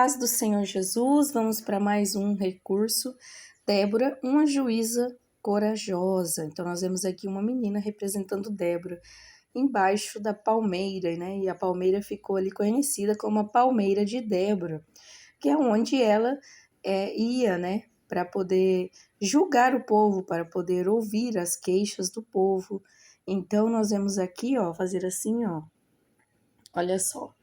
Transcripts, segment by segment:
paz do Senhor Jesus, vamos para mais um recurso. Débora, uma juíza corajosa. Então, nós vemos aqui uma menina representando Débora embaixo da palmeira, né? E a palmeira ficou ali conhecida como a palmeira de Débora, que é onde ela ia, né? Para poder julgar o povo, para poder ouvir as queixas do povo. Então, nós vemos aqui, ó, fazer assim, ó. Olha só.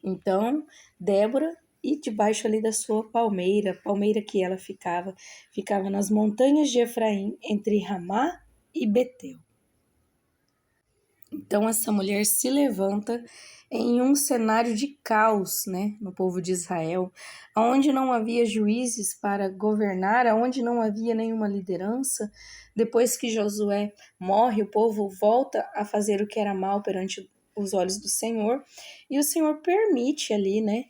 Então, Débora, e debaixo ali da sua palmeira que ela ficava nas montanhas de Efraim, entre Ramá e Betel. Então, essa mulher se levanta em um cenário de caos, né, no povo de Israel, onde não havia juízes para governar, onde não havia nenhuma liderança. Depois que Josué morre, o povo volta a fazer o que era mal perante os olhos do Senhor, e o Senhor permite ali, né,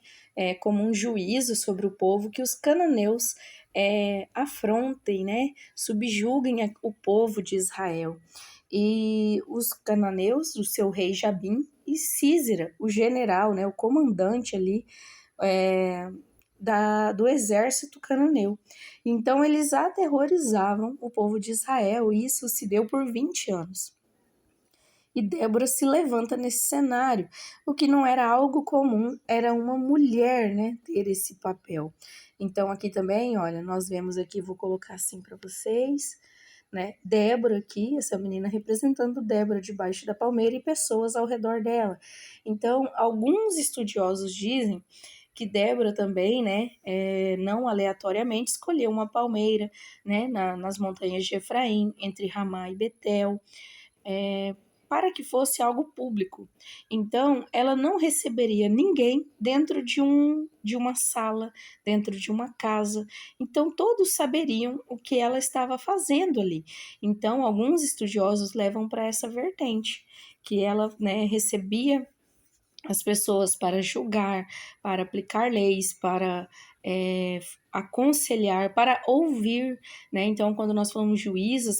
como um juízo sobre o povo, que os cananeus afrontem, né, subjuguem o povo de Israel. E os cananeus, o seu rei Jabim, e Sísera, o general, né, o comandante ali do exército cananeu. Então, eles aterrorizavam o povo de Israel, e isso se deu por 20 anos. E Débora se levanta nesse cenário, o que não era algo comum, era uma mulher, né, ter esse papel. Então, aqui também, olha, nós vemos aqui, vou colocar assim para vocês, né, Débora aqui, essa menina representando Débora debaixo da palmeira e pessoas ao redor dela. Então, alguns estudiosos dizem que Débora também, né, não aleatoriamente escolheu uma palmeira, né, nas montanhas de Efraim, entre Ramá e Betel, para que fosse algo público. Então, ela não receberia ninguém dentro de uma sala, dentro de uma casa. Então, todos saberiam o que ela estava fazendo ali. Então, alguns estudiosos levam para essa vertente, que ela, né, recebia as pessoas para julgar, para aplicar leis, para aconselhar, para ouvir, né? Então, quando nós falamos juíza,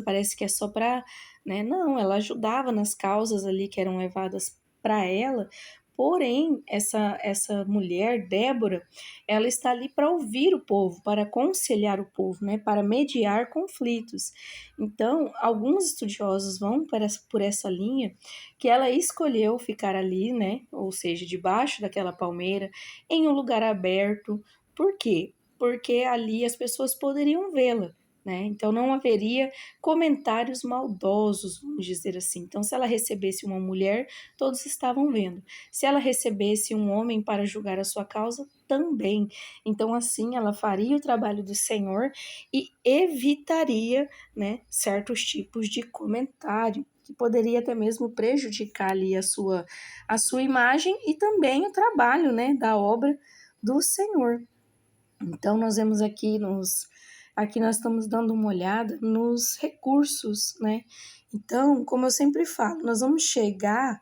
parece que é só para, né? Não, ela ajudava nas causas ali que eram levadas para ela. Porém, essa mulher, Débora, ela está ali para ouvir o povo, para aconselhar o povo, né? Para mediar conflitos. Então, alguns estudiosos vão por essa linha, que ela escolheu ficar ali, né? Ou seja, debaixo daquela palmeira, em um lugar aberto. Por quê? Porque ali as pessoas poderiam vê-la, né? Então não haveria comentários maldosos, vamos dizer assim. Então, se ela recebesse uma mulher, todos estavam vendo. Se ela recebesse um homem para julgar a sua causa, também. Então, assim, ela faria o trabalho do Senhor e evitaria, né, certos tipos de comentário que poderia até mesmo prejudicar ali a sua imagem e também o trabalho, né, da obra do Senhor. Então, nós vemos aqui nós estamos dando uma olhada nos recursos, né? Então, como eu sempre falo, nós vamos chegar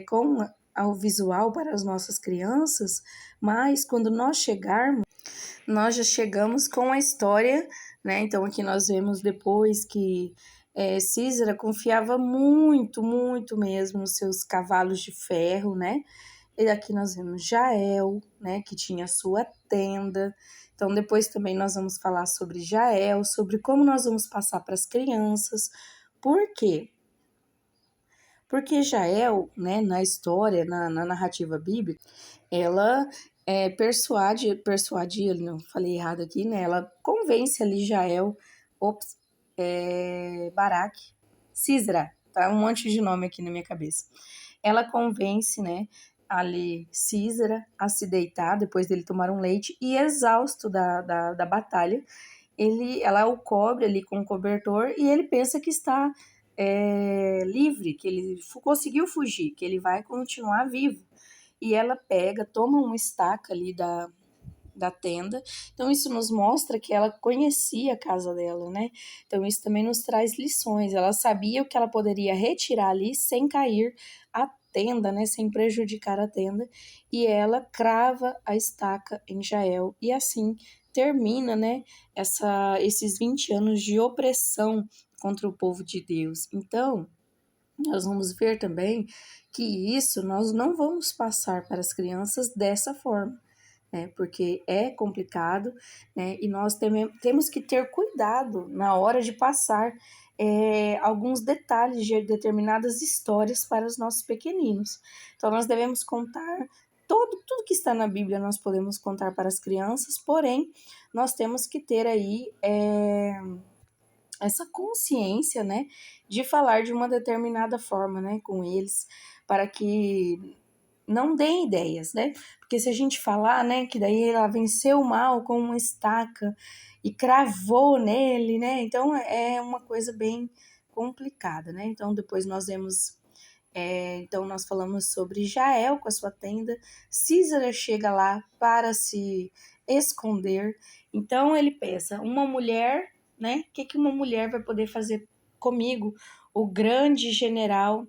com ao visual para as nossas crianças, mas quando nós chegarmos, nós já chegamos com a história, né? Então, aqui nós vemos depois que Císara confiava muito, muito mesmo nos seus cavalos de ferro, né? E aqui nós vemos Jael, né, que tinha sua tenda. Então, depois também nós vamos falar sobre Jael, sobre como nós vamos passar para as crianças. Por quê? Porque Jael, né, na história, na narrativa bíblica, ela persuade, não falei errado aqui, né? Ela convence ali Jael, Baraque, Sisra, tá? Um monte de nome aqui na minha cabeça. Ela convence, né, ali Císara a se deitar depois dele tomar um leite e exausto da batalha, ela o cobre ali com um cobertor e ele pensa que está livre, que ele conseguiu fugir, que ele vai continuar vivo. E ela toma uma estaca ali da tenda. Então, isso nos mostra que ela conhecia a casa dela, né? Então, isso também nos traz lições. Ela sabia o que ela poderia retirar ali sem cair a tenda, né? Sem prejudicar a tenda. E ela crava a estaca em Jael. E assim termina, né? Esses 20 anos de opressão contra o povo de Deus. Então, nós vamos ver também que isso nós não vamos passar para as crianças dessa forma. né? Porque é complicado, né? E nós temos que ter cuidado na hora de passar alguns detalhes de determinadas histórias para os nossos pequeninos. Então, nós devemos contar tudo que está na Bíblia, nós podemos contar para as crianças, porém, nós temos que ter aí essa consciência, né, de falar de uma determinada forma, né, com eles, para que não deem ideias, né? Porque se a gente falar, né, que daí ela venceu o mal com uma estaca e cravou nele, né? Então é uma coisa bem complicada, né? Então depois nós vemos, então nós falamos sobre Jael com a sua tenda, Císara chega lá para se esconder, então ele pensa, uma mulher, né? O que uma mulher vai poder fazer comigo? O grande general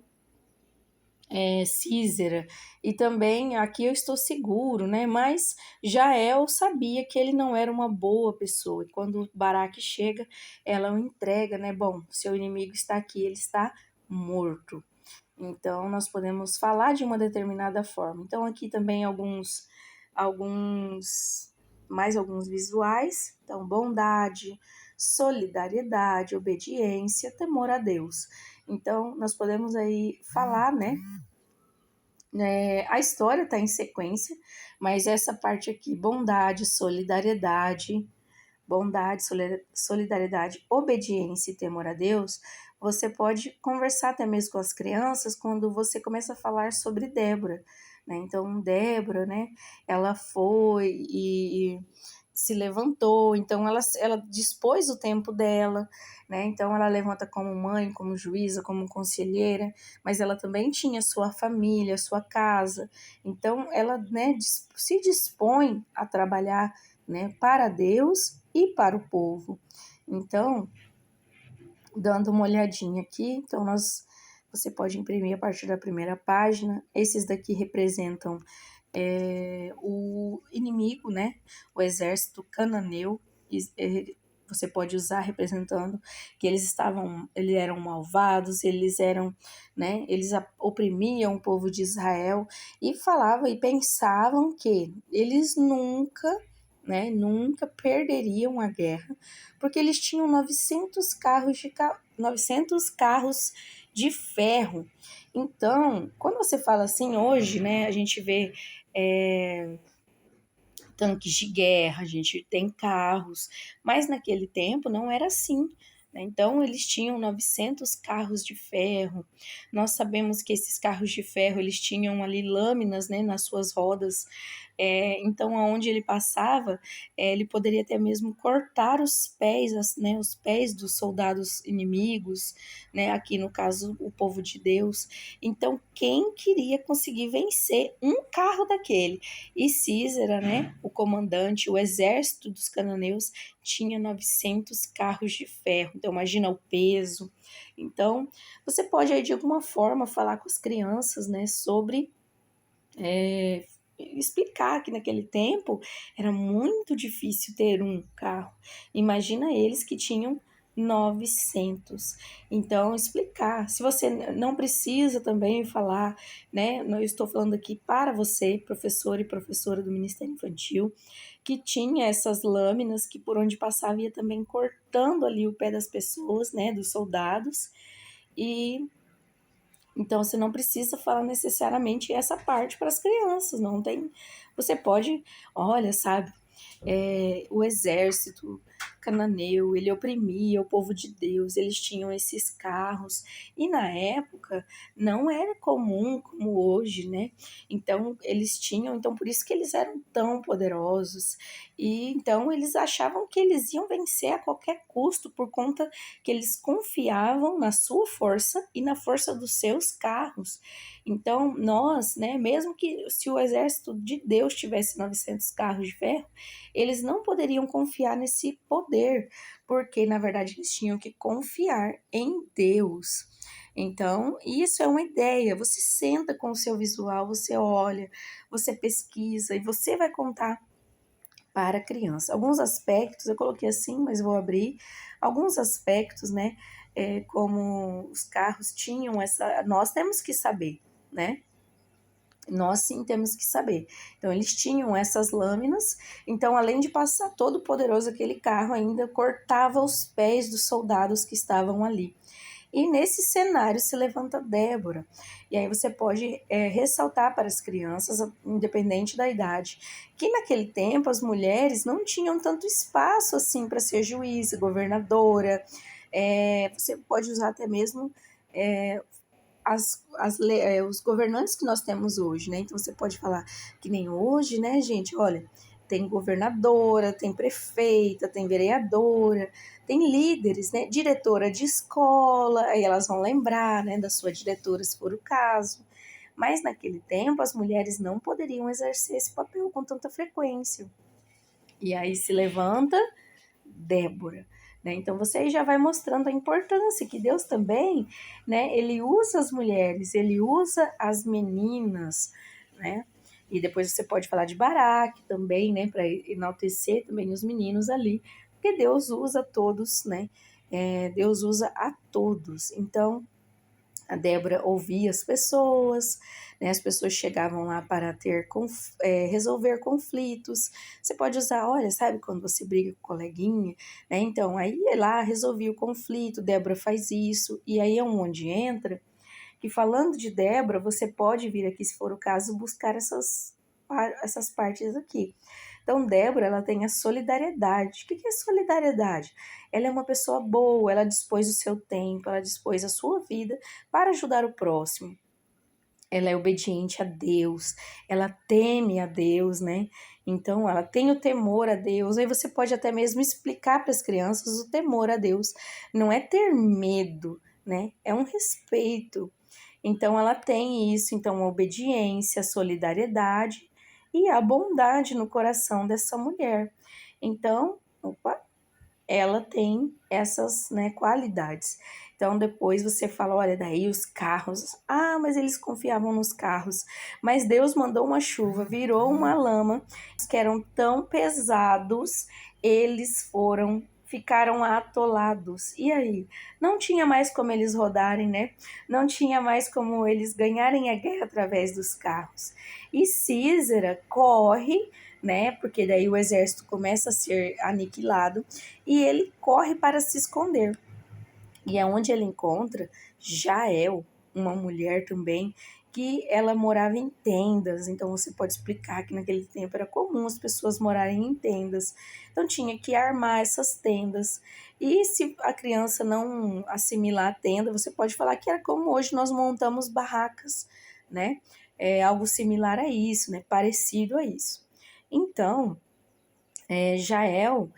Císera, e também aqui eu estou seguro, né? Mas Jael sabia que ele não era uma boa pessoa, e quando Baraque chega, ela o entrega, né? Bom, seu inimigo está aqui, ele está morto. Então, nós podemos falar de uma determinada forma. Então, aqui também mais alguns visuais. Então, bondade, solidariedade, obediência, temor a Deus. Então, nós podemos aí falar, né? A história está em sequência, mas essa parte aqui, bondade, solidariedade, obediência e temor a Deus, você pode conversar até mesmo com as crianças quando você começa a falar sobre Débora, né? Então, Débora, né, ela foi e se levantou, então ela dispôs o tempo dela, né? Então ela levanta como mãe, como juíza, como conselheira, mas ela também tinha sua família, sua casa. Então ela, né, se dispõe a trabalhar, né, para Deus e para o povo. Então, dando uma olhadinha aqui, então você pode imprimir a partir da primeira página. Esses daqui representam o inimigo, né? O exército cananeu. Você pode usar representando que eles eram malvados, eles oprimiam o povo de Israel e falavam e pensavam que eles nunca perderiam a guerra, porque eles tinham 900 carros de ferro. Então, quando você fala assim hoje, né, a gente vê tanques de guerra, a gente tem carros, mas naquele tempo não era assim. Né? Então, eles tinham 900 carros de ferro. Nós sabemos que esses carros de ferro, eles tinham ali lâminas, né, nas suas rodas. Então, aonde ele passava, ele poderia até mesmo cortar os pés, né, os pés dos soldados inimigos, né, aqui no caso, o povo de Deus. Então, quem queria conseguir vencer um carro daquele? E Císera, né, o comandante, o exército dos cananeus, tinha 900 carros de ferro. Então, imagina o peso. Então, você pode aí, de alguma forma, falar com as crianças, né, sobre explicar que naquele tempo era muito difícil ter um carro. Imagina eles que tinham 900. Então, explicar. Se você não precisa também falar, né? Eu estou falando aqui para você, professor e professora do Ministério Infantil, que tinha essas lâminas que por onde passava ia também cortando ali o pé das pessoas, né? Dos soldados. E então, você não precisa falar necessariamente essa parte para as crianças, não tem. Você pode, olha, sabe, o exército cananeu, ele oprimia o povo de Deus, eles tinham esses carros, e na época não era comum como hoje, né? Então, eles tinham, então por isso que eles eram tão poderosos, e então eles achavam que eles iam vencer a qualquer custo, por conta que eles confiavam na sua força e na força dos seus carros. Então, nós, né, mesmo que se o exército de Deus tivesse 900 carros de ferro, eles não poderiam confiar nesse poder, porque na verdade eles tinham que confiar em Deus. Então, isso é uma ideia. Você senta com o seu visual, você olha, você pesquisa e você vai contar para a criança. Alguns aspectos, eu coloquei assim, mas vou abrir. Alguns aspectos, né? Como os carros tinham essa. Nós temos que saber, né? Nós sim temos que saber. Então, eles tinham essas lâminas, então, além de passar todo poderoso aquele carro, ainda cortava os pés dos soldados que estavam ali. E nesse cenário se levanta Débora. E aí você pode ressaltar para as crianças, independente da idade, que naquele tempo as mulheres não tinham tanto espaço assim para ser juíza, governadora. Você pode usar até mesmo os governantes que nós temos hoje, né? Então você pode falar que nem hoje, né, gente? Olha, tem governadora, tem prefeita, tem vereadora, tem líderes, né? Diretora de escola, aí elas vão lembrar, né, da sua diretora, se for o caso. Mas naquele tempo as mulheres não poderiam exercer esse papel com tanta frequência. E aí se levanta Débora. Né? Então você aí já vai mostrando a importância que Deus também, né, ele usa as mulheres, ele usa as meninas, né? E depois você pode falar de Baraque também, né, para enaltecer também os meninos ali, porque Deus usa todos, né? Deus usa a todos. Então, a Débora ouvia as pessoas, né? As pessoas chegavam lá para resolver conflitos. Você pode usar, olha, sabe quando você briga com o coleguinha, né? Então, aí ia lá, resolvia o conflito, Débora faz isso, e aí é onde entra que falando de Débora, você pode vir aqui, se for o caso, buscar essas partes aqui. Então, Débora, ela tem a solidariedade. O que é solidariedade? Ela é uma pessoa boa, ela dispôs o seu tempo, ela dispôs a sua vida para ajudar o próximo. Ela é obediente a Deus, ela teme a Deus, né? Então, ela tem o temor a Deus. Aí você pode até mesmo explicar para as crianças o temor a Deus. Não é ter medo, né? É um respeito. Então, ela tem isso, então, a obediência, a solidariedade e a bondade no coração dessa mulher. Então, opa, ela tem essas, né, qualidades. Então, depois você fala, olha, daí os carros. Ah, mas eles confiavam nos carros. Mas Deus mandou uma chuva, virou uma lama, que eram tão pesados, ficaram atolados. E aí? Não tinha mais como eles rodarem, né? Não tinha mais como eles ganharem a guerra através dos carros. E Císera corre, né? Porque daí o exército começa a ser aniquilado e ele corre para se esconder. E é onde ele encontra Jael, uma mulher também, que ela morava em tendas. Então você pode explicar que naquele tempo era comum as pessoas morarem em tendas. Então tinha que armar essas tendas. E se a criança não assimilar a tenda, você pode falar que era como hoje nós montamos barracas, né? É algo similar a isso, né? Parecido a isso. Então, Jael,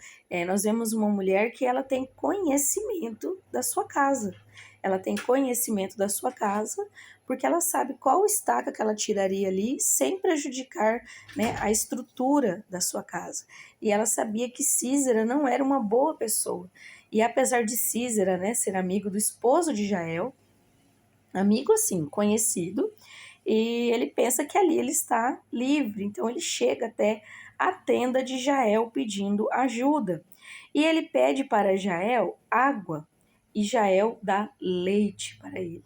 nós vemos uma mulher que ela tem conhecimento da sua casa. Ela tem conhecimento da sua casa porque ela sabe qual estaca que ela tiraria ali sem prejudicar, né, a estrutura da sua casa. E ela sabia que Císera não era uma boa pessoa. E apesar de Císera, né, ser amigo do esposo de Jael, amigo assim, conhecido, e ele pensa que ali ele está livre, então ele chega até a tenda de Jael pedindo ajuda. E ele pede para Jael água e Jael dá leite para ele.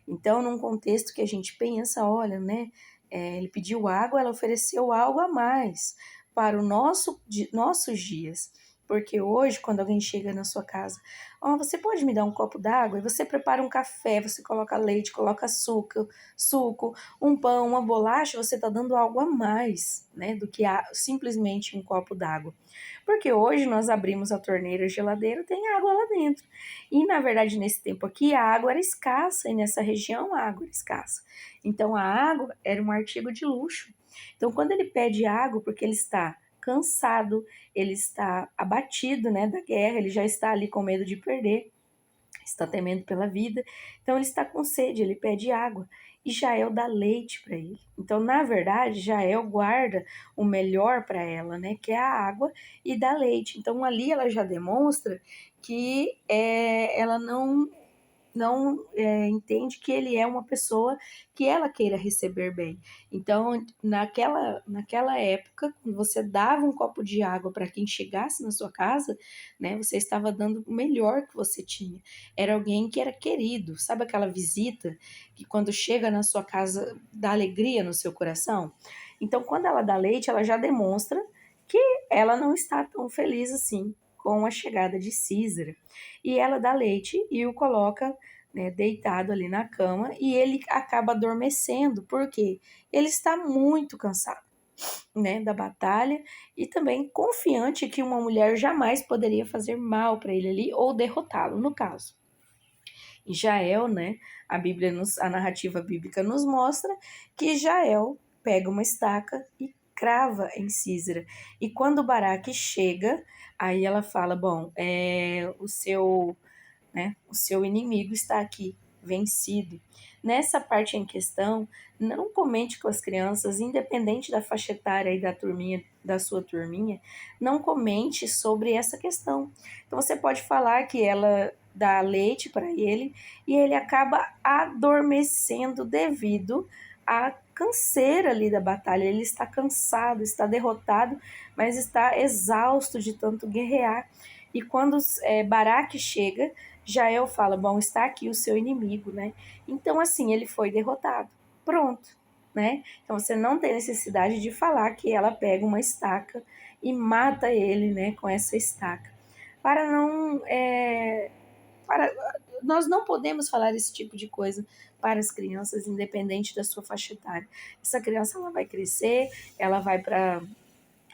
Então, num contexto que a gente pensa, olha, né? Ele pediu água, ela ofereceu algo a mais para nossos dias. Porque hoje, quando alguém chega na sua casa, você pode me dar um copo d'água? E você prepara um café, você coloca leite, coloca açúcar, suco, um pão, uma bolacha, você está dando algo a mais, né, do que simplesmente um copo d'água. Porque hoje nós abrimos a torneira, a geladeira, tem água lá dentro. E na verdade, nesse tempo aqui, a água era escassa e nessa região a água era escassa. Então a água era um artigo de luxo. Então quando ele pede água, porque ele está cansado, ele está abatido, né, da guerra, ele já está ali com medo de perder, está temendo pela vida, então ele está com sede, ele pede água, e Jael dá leite para ele. Então, na verdade, Jael guarda o melhor para ela, né, que é a água, e dá leite. Então, ali ela já demonstra que ela entende que ele é uma pessoa que ela queira receber bem. Então, naquela época, quando você dava um copo de água para quem chegasse na sua casa, né, você estava dando o melhor que você tinha. Era alguém que era querido. Sabe aquela visita que quando chega na sua casa dá alegria no seu coração? Então, quando ela dá leite, ela já demonstra que ela não está tão feliz assim com a chegada de Císara. E ela dá leite e o coloca, né, deitado ali na cama, e ele acaba adormecendo, porque ele está muito cansado, né, da batalha, e também confiante que uma mulher jamais poderia fazer mal para ele ali ou derrotá-lo, no caso. E Jael, né, a narrativa bíblica nos mostra que Jael pega uma estaca e crava em Císera. E quando Baraque chega, aí ela fala, bom, o seu inimigo está aqui, vencido. Nessa parte em questão, não comente com as crianças, independente da faixa etária e da sua turminha, não comente sobre essa questão. Então você pode falar que ela dá leite para ele e ele acaba adormecendo devido à canseira ali da batalha. Ele está cansado, está derrotado, mas está exausto de tanto guerrear. E quando Baraque chega, Jael fala, bom, está aqui o seu inimigo, né? Então, assim, ele foi derrotado. Pronto, né? Então, você não tem necessidade de falar que ela pega uma estaca e mata ele, né, com essa estaca. Para não... para, nós não podemos falar esse tipo de coisa para as crianças, independente da sua faixa etária. Essa criança, ela vai crescer, ela vai para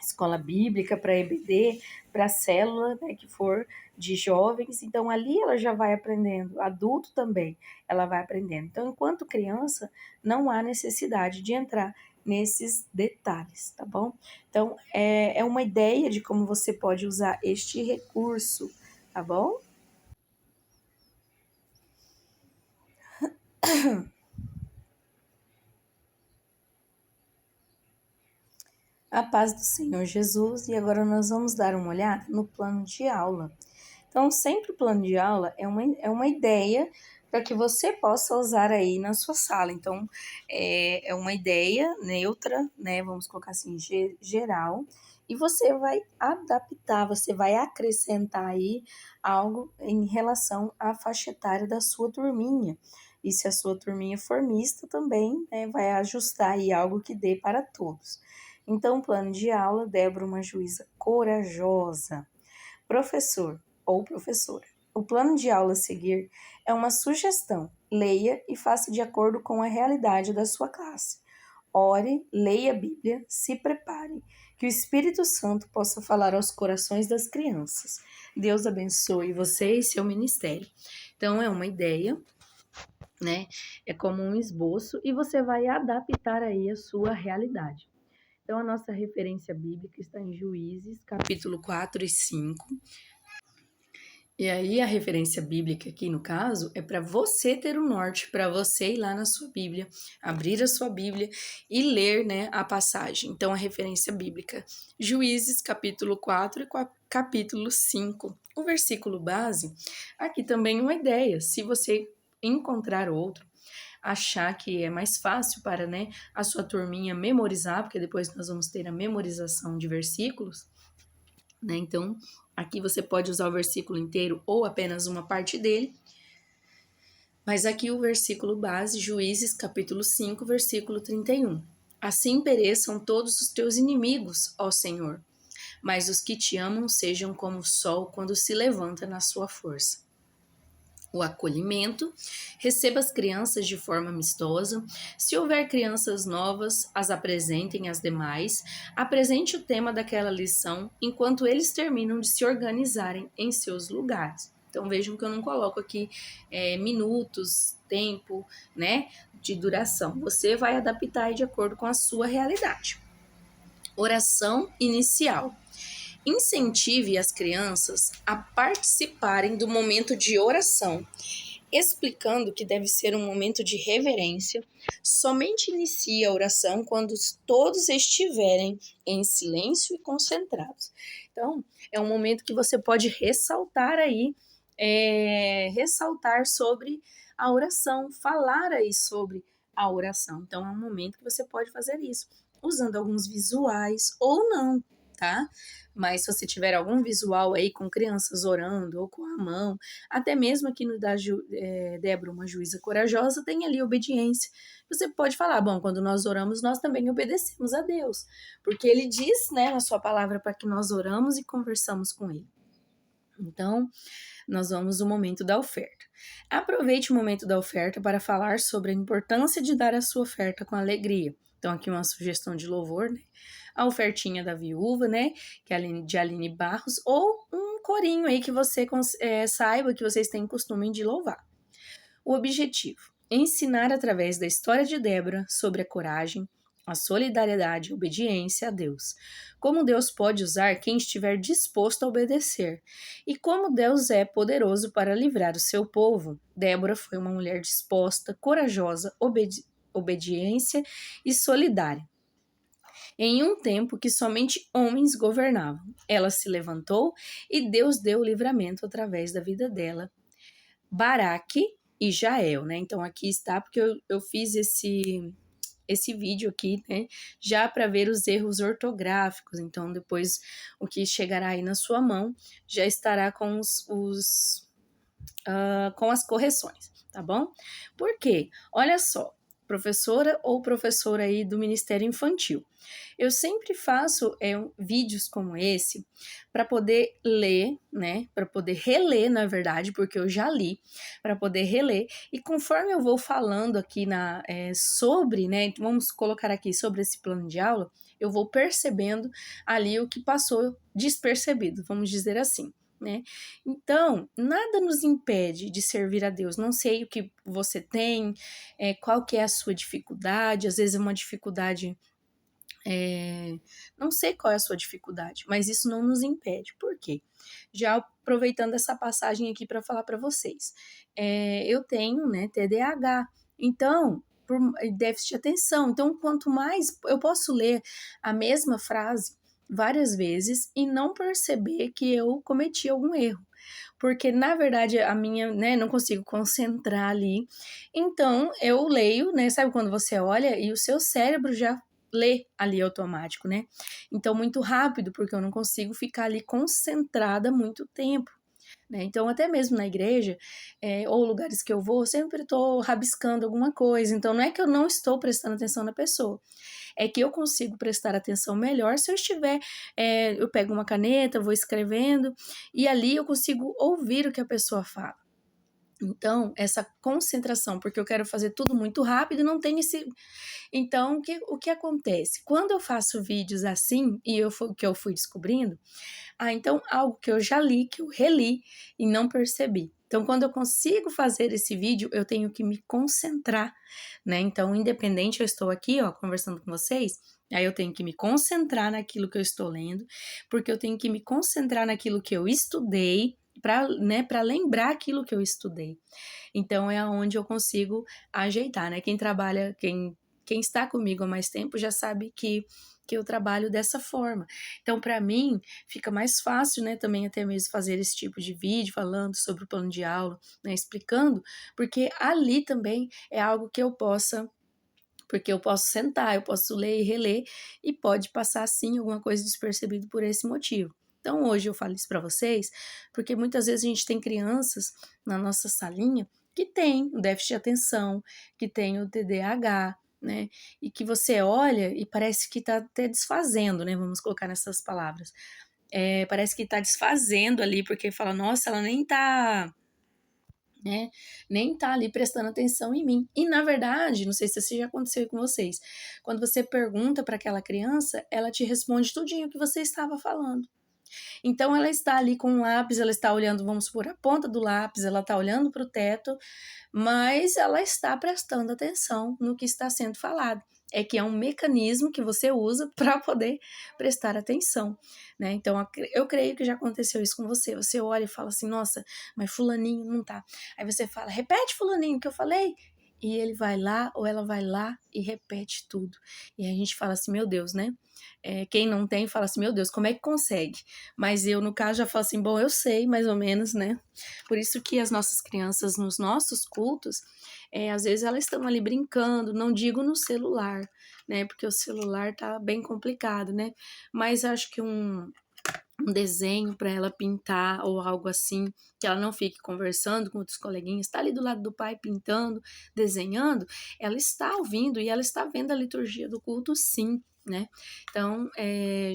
escola bíblica, para EBD, para a célula, né, que for de jovens. Então, ali ela já vai aprendendo, adulto também, ela vai aprendendo. Então, enquanto criança, não há necessidade de entrar nesses detalhes, tá bom? Então, é uma ideia de como você pode usar este recurso, tá bom? A paz do Senhor Jesus, e agora nós vamos dar uma olhada no plano de aula. Então, sempre o plano de aula é uma ideia para que você possa usar aí na sua sala. Então, é uma ideia neutra, né? Vamos colocar assim, geral, e você vai adaptar, você vai acrescentar aí algo em relação à faixa etária da sua turminha. E se a sua turminha for mista também, né, vai ajustar aí algo que dê para todos. Então, plano de aula, Débora, uma juíza corajosa. Professor ou professora. O plano de aula a seguir é uma sugestão. Leia e faça de acordo com a realidade da sua classe. Ore, leia a Bíblia, se prepare, que o Espírito Santo possa falar aos corações das crianças. Deus abençoe você e seu ministério. Então, é uma ideia, né? É como um esboço e você vai adaptar aí a sua realidade. Então, a nossa referência bíblica está em Juízes, capítulo 4 e 5. E aí, a referência bíblica aqui, no caso, é para você ter o norte, para você ir lá na sua Bíblia, abrir a sua Bíblia e ler, né, a passagem. Então, a referência bíblica, Juízes, capítulo 4 e capítulo 5. O versículo base, aqui também uma ideia. Se você encontrar outro, achar que é mais fácil para, né, a sua turminha memorizar, porque depois nós vamos ter a memorização de versículos, né? Então, aqui você pode usar o versículo inteiro ou apenas uma parte dele. Mas aqui o versículo base, Juízes, capítulo 5, versículo 31. Assim pereçam todos os teus inimigos, ó Senhor, mas os que te amam sejam como o sol quando se levanta na sua força. O acolhimento, receba as crianças de forma amistosa. Se houver crianças novas, as apresentem às demais. Apresente o tema daquela lição enquanto eles terminam de se organizarem em seus lugares. Então vejam que eu não coloco aqui minutos, tempo, né, de duração. Você vai adaptar de acordo com a sua realidade. Oração inicial. Incentive as crianças a participarem do momento de oração, explicando que deve ser um momento de reverência. Somente inicie a oração quando todos estiverem em silêncio e concentrados. Então, é um momento que você pode ressaltar aí ressaltar sobre a oração, falar aí sobre a oração. Então, é um momento que você pode fazer isso, usando alguns visuais ou não, tá? Mas se você tiver algum visual aí com crianças orando ou com a mão, até mesmo aqui no Débora, uma juíza corajosa, tem ali obediência. Você pode falar, bom, quando nós oramos, nós também obedecemos a Deus, porque ele diz, né, na sua palavra para que nós oramos e conversamos com ele. Então, nós vamos no momento da oferta. Aproveite o momento da oferta para falar sobre a importância de dar a sua oferta com alegria. Então, aqui uma sugestão de louvor, né? A ofertinha da viúva, né? Que é de Aline Barros, ou um corinho aí que você saiba que vocês têm costume de louvar. O objetivo: ensinar através da história de Débora sobre a coragem, a solidariedade e a obediência a Deus. Como Deus pode usar quem estiver disposto a obedecer. E como Deus é poderoso para livrar o seu povo. Débora foi uma mulher disposta, corajosa, obediência e solidária. Em um tempo que somente homens governavam, ela se levantou e Deus deu o livramento através da vida dela. Baraque e Jael, né? Então aqui está, porque eu fiz esse vídeo aqui, né? Já para ver os erros ortográficos. Então depois o que chegará aí na sua mão já estará com com as correções, tá bom? Por quê? Olha só, professora ou professora aí do Ministério Infantil. Eu sempre faço vídeos como esse para poder ler, né? Para poder reler, na verdade, porque eu já li, para poder reler. E conforme eu vou falando aqui sobre, né? Vamos colocar aqui sobre esse plano de aula, eu vou percebendo ali o que passou despercebido, vamos dizer assim. Né? Então, nada nos impede de servir a Deus. Não sei o que você tem, qual que é a sua dificuldade, às vezes é uma dificuldade, não sei qual é a sua dificuldade, mas isso não nos impede. Por quê? Já aproveitando essa passagem aqui para falar para vocês, eu tenho, né, TDAH, então, por déficit de atenção, então quanto mais eu posso ler a mesma frase várias vezes e não perceber que eu cometi algum erro. Porque, na verdade, a minha, né, não consigo concentrar ali. Então, eu leio, né, sabe quando você olha e o seu cérebro já lê ali automático, né? Então, muito rápido, porque eu não consigo ficar ali concentrada muito tempo. Né? Então, até mesmo na igreja, ou lugares que eu vou, eu sempre estou rabiscando alguma coisa. Então, não é que eu não estou prestando atenção na pessoa, é que eu consigo prestar atenção melhor se eu estiver, eu pego uma caneta, vou escrevendo, e ali eu consigo ouvir o que a pessoa fala. Então, essa concentração, porque eu quero fazer tudo muito rápido, não tem esse... Então, o que acontece? Quando eu faço vídeos assim, que eu fui descobrindo, então algo que eu já li, que eu reli e não percebi. Então, quando eu consigo fazer esse vídeo, eu tenho que me concentrar, né? Então, independente, eu estou aqui, ó, conversando com vocês, aí eu tenho que me concentrar naquilo que eu estou lendo, porque eu tenho que me concentrar naquilo que eu estudei, para lembrar aquilo que eu estudei. Então, é onde eu consigo ajeitar, né? Quem trabalha, quem está comigo há mais tempo já sabe que eu trabalho dessa forma. Então, para mim, fica mais fácil, né, também até mesmo fazer esse tipo de vídeo falando sobre o plano de aula, né, explicando, porque ali também é algo que eu possa, porque eu posso sentar, eu posso ler e reler, e pode passar, sim, alguma coisa despercebido por esse motivo. Então, hoje eu falo isso para vocês, porque muitas vezes a gente tem crianças na nossa salinha que tem o déficit de atenção, que tem o TDAH, né? E que você olha e parece que está até desfazendo, né? Vamos colocar nessas palavras. Parece que está desfazendo ali, porque fala, nossa, ela nem está, né? Nem tá ali prestando atenção em mim. E na verdade, não sei se isso já aconteceu com vocês, quando você pergunta para aquela criança, ela te responde tudinho o que você estava falando. Então ela está ali com o lápis, ela está olhando, vamos supor, a ponta do lápis, ela está olhando para o teto, mas ela está prestando atenção no que está sendo falado. É que é um mecanismo que você usa para poder prestar atenção, né? Então, eu creio que já aconteceu isso com você. Você olha e fala assim, nossa, mas fulaninho não tá. Aí você fala, repete fulaninho que eu falei. e ele vai lá ou ela vai lá e repete tudo. E a gente fala assim, meu Deus, né? Quem não tem fala assim, meu Deus, como é que consegue? Mas eu, no caso, já falo assim, bom, eu sei mais ou menos, né? Por isso que as nossas crianças, nos nossos cultos, às vezes elas estão ali brincando, não digo no celular, né? Porque o celular tá bem complicado, né? Mas acho que um desenho para ela pintar ou algo assim, que ela não fique conversando com outros coleguinhas, está ali do lado do pai pintando, desenhando, ela está ouvindo e ela está vendo a liturgia do culto, sim, né? Então,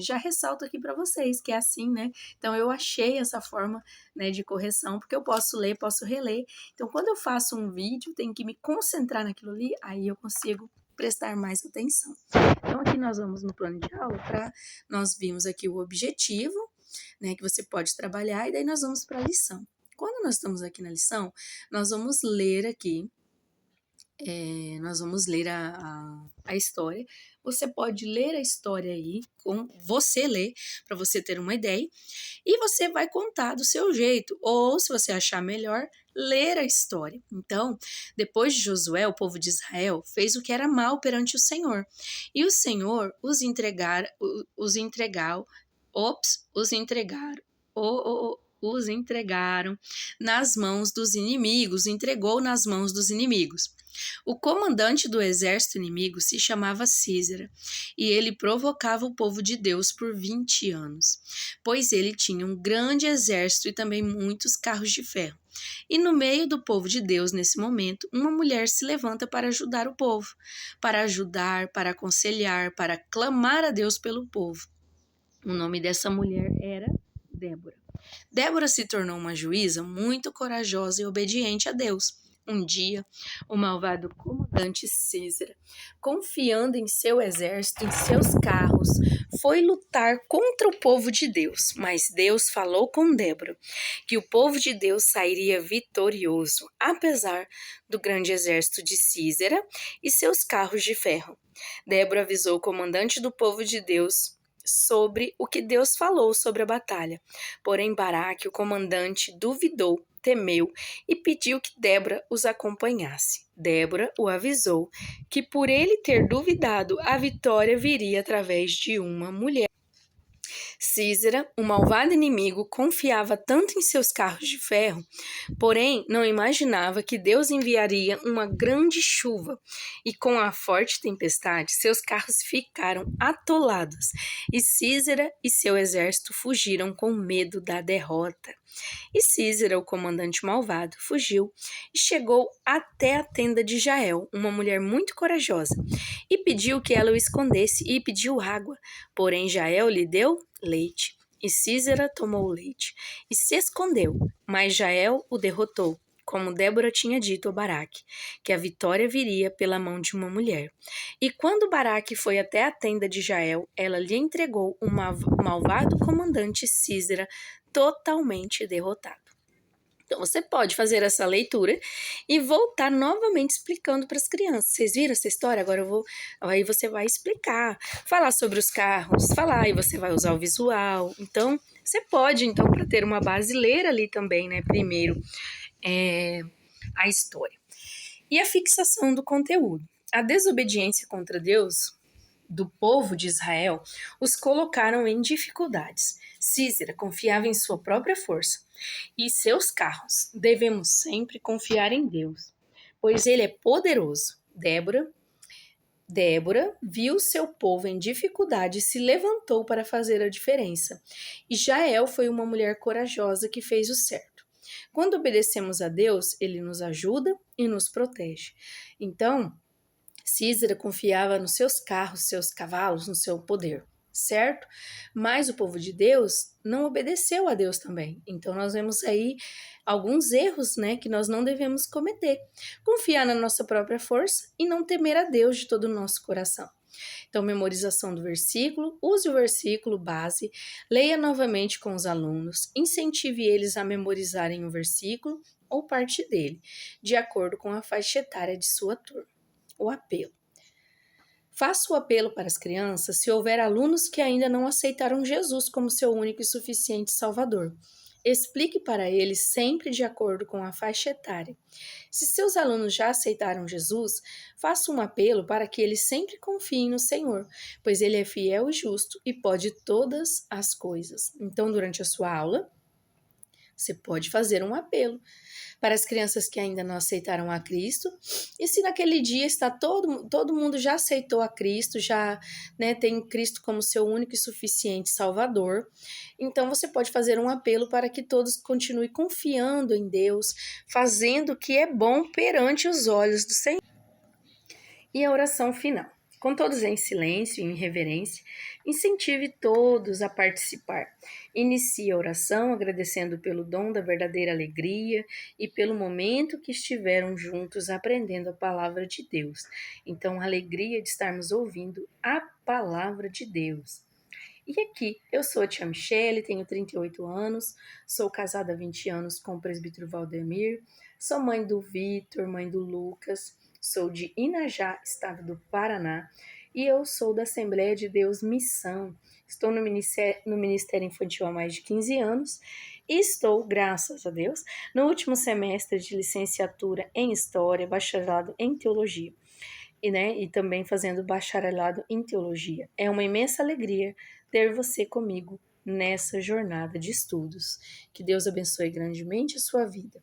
já ressalto aqui para vocês que é assim, né? Então, eu achei essa forma, né, de correção, porque eu posso ler, posso reler. Então, quando eu faço um vídeo, tenho que me concentrar naquilo ali, aí eu consigo prestar mais atenção. Então, aqui nós vamos no plano de aula nós vimos aqui o objetivo, né, que você pode trabalhar, e daí nós vamos para a lição. Quando nós estamos aqui na lição, nós vamos ler aqui, nós vamos ler a história. Você pode ler a história aí, você ler, para você ter uma ideia, e você vai contar do seu jeito, ou se você achar melhor, ler a história. Então, depois de Josué, o povo de Israel fez o que era mal perante o Senhor, e o Senhor os entregaram nas mãos dos inimigos, entregou nas mãos dos inimigos. O comandante do exército inimigo se chamava Císera, e ele provocava o povo de Deus por 20 anos, pois ele tinha um grande exército e também muitos carros de ferro. E no meio do povo de Deus, nesse momento, uma mulher se levanta para ajudar o povo, para ajudar, para aconselhar, para clamar a Deus pelo povo. O nome dessa mulher era Débora. Débora se tornou uma juíza muito corajosa e obediente a Deus. Um dia, o malvado comandante Císera, confiando em seu exército, em seus carros, foi lutar contra o povo de Deus. Mas Deus falou com Débora que o povo de Deus sairia vitorioso, apesar do grande exército de Císera e seus carros de ferro. Débora avisou o comandante do povo de Deus sobre o que Deus falou sobre a batalha. Porém, Baraque, o comandante, duvidou, temeu e pediu que Débora os acompanhasse. Débora o avisou que, por ele ter duvidado, a vitória viria através de uma mulher. Císera, o malvado inimigo, confiava tanto em seus carros de ferro, porém não imaginava que Deus enviaria uma grande chuva, e com a forte tempestade, seus carros ficaram atolados, e Císera e seu exército fugiram com medo da derrota. E Císera, o comandante malvado, fugiu e chegou até a tenda de Jael, uma mulher muito corajosa, e pediu que ela o escondesse e pediu água. Porém, Jael lhe deu leite. E Císera tomou o leite e se escondeu, mas Jael o derrotou, como Débora tinha dito a Baraque, que a vitória viria pela mão de uma mulher. E quando Baraque foi até a tenda de Jael, ela lhe entregou o malvado comandante Císera totalmente derrotado. Então, você pode fazer essa leitura e voltar novamente explicando para as crianças. Vocês viram essa história? Aí você vai explicar, falar sobre os carros, falar, e você vai usar o visual. Então, você pode, então, para ter uma base, ler ali também, né? Primeiro, a história. E a fixação do conteúdo. A desobediência contra Deus do povo de Israel os colocaram em dificuldades. Císera confiava em sua própria força e seus carros. Devemos sempre confiar em Deus, pois Ele é poderoso. Débora viu seu povo em dificuldade e se levantou para fazer a diferença. E Jael foi uma mulher corajosa que fez o certo. Quando obedecemos a Deus, Ele nos ajuda e nos protege. Então, Císera confiava nos seus carros, seus cavalos, no seu poder, certo? Mas o povo de Deus não obedeceu a Deus também. Então nós vemos aí alguns erros, né, que nós não devemos cometer. Confiar na nossa própria força e não temer a Deus de todo o nosso coração. Então, memorização do versículo, use o versículo base, leia novamente com os alunos, incentive eles a memorizarem o versículo ou parte dele, de acordo com a faixa etária de sua turma. O apelo. Faça o apelo para as crianças se houver alunos que ainda não aceitaram Jesus como seu único e suficiente Salvador. Explique para eles sempre de acordo com a faixa etária. Se seus alunos já aceitaram Jesus, faça um apelo para que eles sempre confiem no Senhor, pois Ele é fiel e justo e pode todas as coisas. Então, durante a sua aula, você pode fazer um apelo para as crianças que ainda não aceitaram a Cristo. E se naquele dia está todo mundo já aceitou a Cristo, já, né, tem Cristo como seu único e suficiente Salvador, então você pode fazer um apelo para que todos continuem confiando em Deus, fazendo o que é bom perante os olhos do Senhor. E a oração final. Com todos em silêncio e em reverência, incentive todos a participar. Inicie a oração agradecendo pelo dom da verdadeira alegria e pelo momento que estiveram juntos aprendendo a palavra de Deus. Então, a alegria de estarmos ouvindo a palavra de Deus. E aqui, eu sou a tia Michele, tenho 38 anos, sou casada há 20 anos com o presbítero Valdemir, sou mãe do Vitor, mãe do Lucas, sou de Inajá, estado do Paraná, e eu sou da Assembleia de Deus Missão. Estou no Ministério Infantil há mais de 15 anos e estou, graças a Deus, no último semestre de licenciatura em História, bacharelado em Teologia. E também fazendo bacharelado em teologia. É uma imensa alegria ter você comigo nessa jornada de estudos. Que Deus abençoe grandemente a sua vida.